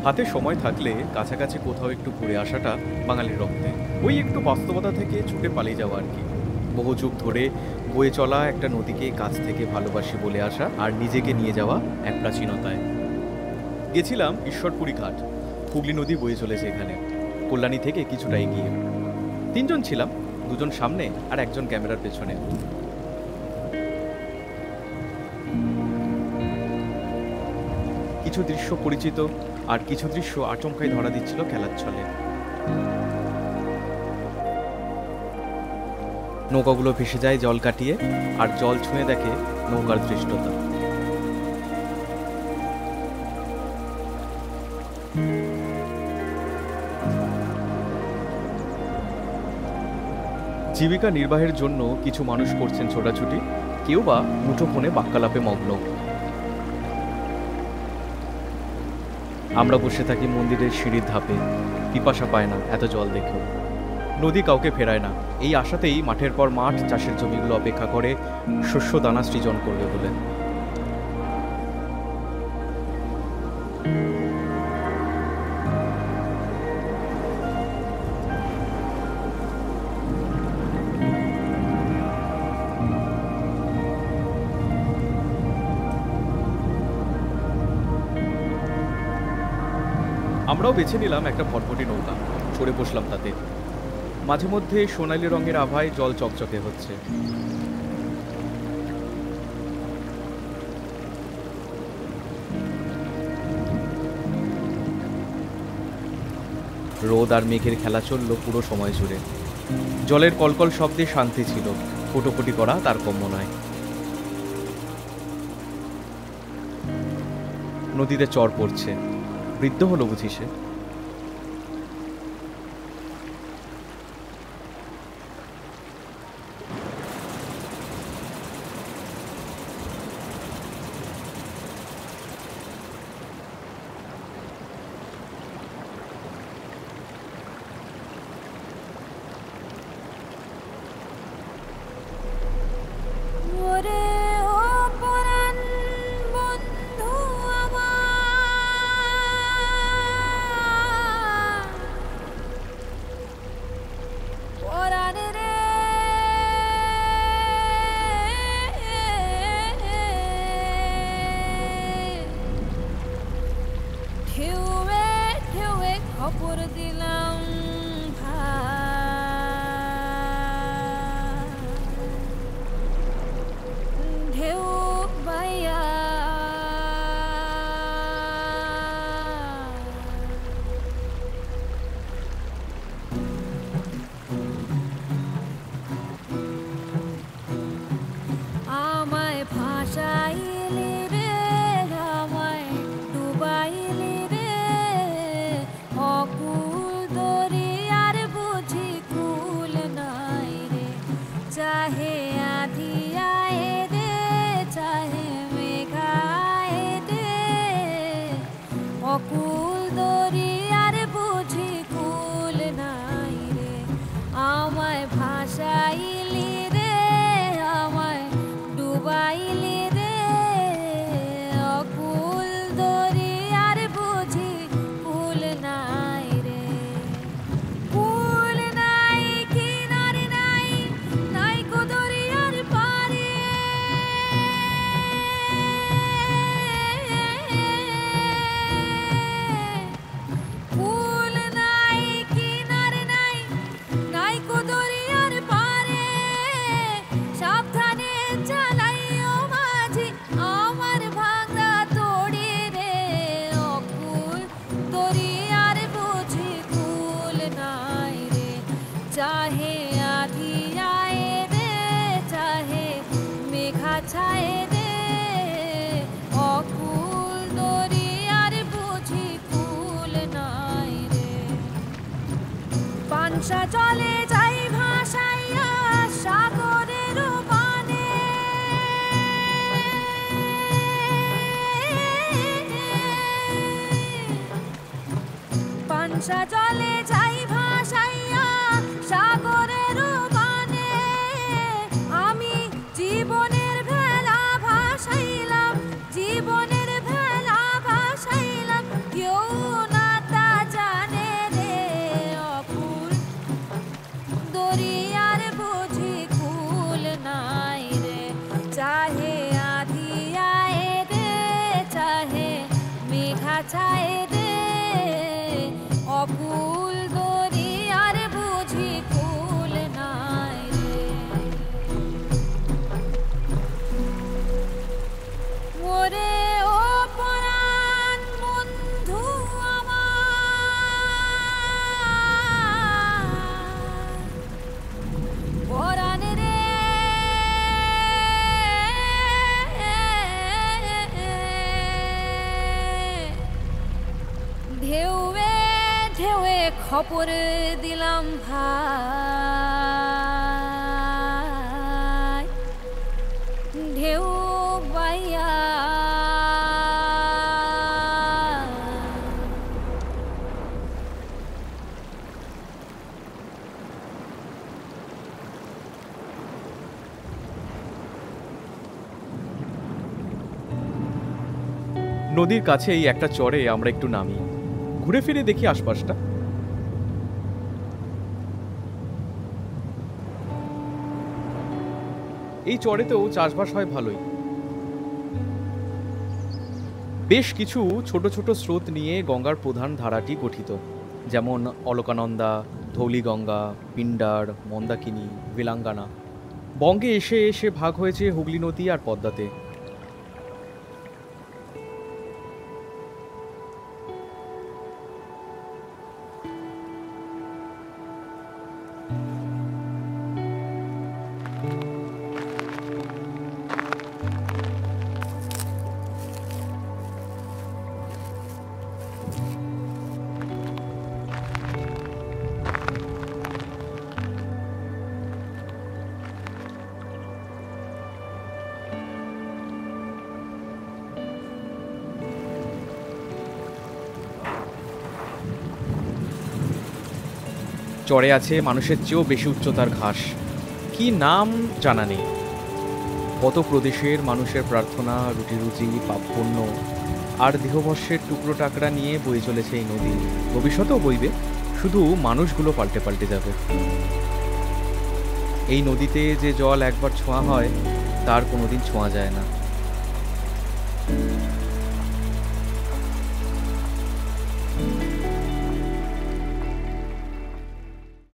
হাতে সময় থাকলে কাছাকাছি কোথাও একটু ঘুরে আসাটা বাঙালির রক্তে। ওই একটু বাস্তবতা থেকে ছুটে পালিয়ে যাওয়া আর কি। বহু যুগ ধরে বয়ে চলা একটা নদীকে কাছ থেকে ভালোবাসি বলে আসা আর নিজেকে নিয়ে যাওয়া এক প্রাচীনতায়। গেছিলাম ঈশ্বরপুরী ঘাট। হুগলি নদী বয়ে চলেছে এখানে, কল্যাণী থেকে কিছুটা এগিয়ে। 3 জন ছিলাম, 2 জন সামনে আর 1 জন ক্যামেরার পেছনে। কিছু দৃশ্য পরিচিত আর কিছু দৃশ্য আচমকাই ধরা দিচ্ছিল খেলার ছলে। নৌকাগুলো ভেসে যায় জল কাটিয়ে, আর জল ছুঁয়ে দেখে নৌকার দৃষ্টতা। জীবিকা নির্বাহের জন্য কিছু মানুষ করছেন ছোটাছুটি, কেউ বা মুঠোফোনে বাক্যালাপে মগ্ন। আমরা বসে থাকি মন্দিরের সিঁড়ির ধাপে, পিপাসা পায় না এত জল দেখেও। নদী কাউকে ফেরায় না, এই আশাতেই মাঠের পর মাঠ চাষের জমিগুলো অপেক্ষা করে শস্য দানা সৃজন করবে বলে। আমরাও বেছে নিলাম একটা ফটফটি নৌকা, চড়ে বসলাম তাতে। মাঝে মধ্যে সোনালি রঙের আভায় জল চকচকে হচ্ছে। রোদ আর মেঘের খেলা চলল পুরো সময় জুড়ে। জলের কলকল শব্দে শান্তি ছিল, ফোটোফুটি করা তার কম্য নয়। নদীতে চর পড়ছে, বৃদ্ধ হলো বুঝি সে। খবর দিলাম ঢেউ বাইয়া আমায় ভাসাইলি রে, আমায় ডুবাইলি রে, অকুল দরিয়ার বুঝি কুল নাই রে। চাহে আধি আয়ে রে, চাহে মেঘায়ে রে, অকুল দরিয়ার বুঝি কুল নাই রে। আমায় ভাসাইলি রে, আমায় ডুবাইলি রে, অকুল দরিয়ার বুঝি কুল নাই রে। কুল নাই, কিনারে নাই, নাই কো দরিয়ার পারে। কুল নাই, কিনারে নাই, নাই কো দরিয়ার পারে। সাবধানে চালাইও মাঝি আমার ভাঙা তড়ি রে, অকুল দরিয়ার বুঝি কুল নাই রে। চাহে আধি আয়ে রে, চাহে মেঘা ছায়ে রে, অকুল দরিয়ার বুঝি কুল নাই রে। পানসা চলে যাই ভাসাইয়া সাগরের পানে। পানসা চলে যাই ভাসাইয়া সাগরের পানে। আমি জীবনের ভেলা ভাসাইলাম, জীবনের ভেলা ভাসাইলাম, কেউ না খপর দিলাম ভাই ঢেউ বাইয়া নদীর কাছেই একটা চরে আমরা একটু নামি, ঘুরে ফিরে দেখি আশপাশটা। এই চরেতেও চাষবাস হয় ভালোই। বেশ কিছু ছোট ছোট স্রোত নিয়ে গঙ্গার প্রধান ধারাটি গঠিত, যেমন অলকানন্দা, ধৌলিগঙ্গা, পিণ্ডার, মন্দাকিনী, বেলাঙ্গানা। বঙ্গে এসে এসে ভাগ হয়েছে হুগলি নদী আর পদ্মাতে। চরে আছে মানুষের চেয়েও বেশি উচ্চতার ঘাস, কি নাম জানা নেই। কত প্রদেশের মানুষের প্রার্থনা, রুটি পাপপুণ্য আর দেহবর্ষের টুকরো টাকরা নিয়ে বয়ে চলেছে এই নদী। ভবিষ্যতেও বইবে, শুধু মানুষগুলো পাল্টে পাল্টে যাবে। এই নদীতে যে জল একবার ছোঁয়া হয় তার কোনোদিন ছোঁয়া যায় না।